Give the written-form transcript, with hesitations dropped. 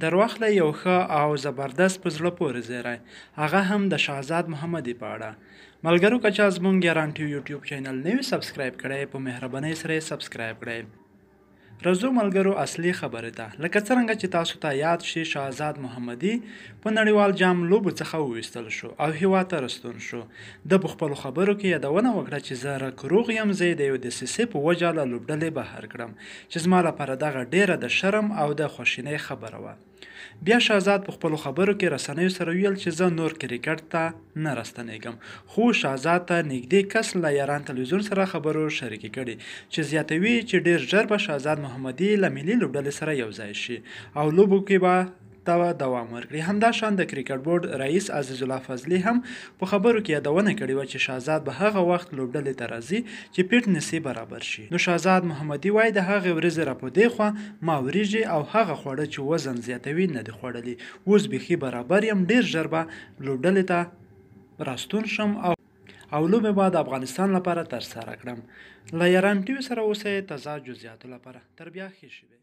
در واخله یو ښه او زبردست په زړه پورې زیری، هغه هم د شهزاد محمدي په اړه. ملګرو که چا زموږ ګران ټي وي یوټیوب چینل نه وي سبسکرایب کړی په مهربانۍ سره یې سبسکرایب کړئ. رځو ملګرو اصلي خبرې ته. لکه څرنګه چې تاسو ته یاد شي شهزاد محمدي په نړیوال جام لوبو څخه وویستل شو او هیواد ته راستون شو. د په خپلو خبرو کې یادونه وکړه چې زه رکروغ یم، زه د یو دسیسې په وجه له لوبډلې بهر کړم چې زما لپاره دغه ډیره د شرم او د خواشینۍ خبره وه. بیا شهزاد په خپلو خبرو کې رسنیو سره ویل چې زه نور کرکټ ته نه راستنیږم، خو شهزاد ته نږدې کس له یاران تلویزیون سره خبرو شریکې کړي چې زیاتوي چې ډیر ژر به شهزاد محمدي له ملي لوبډلې سره یوځای شي او لوبو کې به ته دوام ورکړي. همداشان د کرکټ بورډ رئیس عزیز الله فضلي هم په خبرو کې یادونه کړې وه چې شهزاد به هغه وخت لوبډلې ته راځي چې فټنس برابر شي. نو شهزاد محمدي وایي د هغې ورځې راپودې خوا ما وریجې او هغه خواړه چې وزن زیاتوي نه دي خوړلي. اوس بیخي برابر یم، ډیر ژر به لوبډلې ته راستون شم او لوبې به د افغانستان لپاره ترسره کړم. له یاران ټي وي سره اوسئ تازه جزئیاتو لپاره. تر بیا ښې شوې.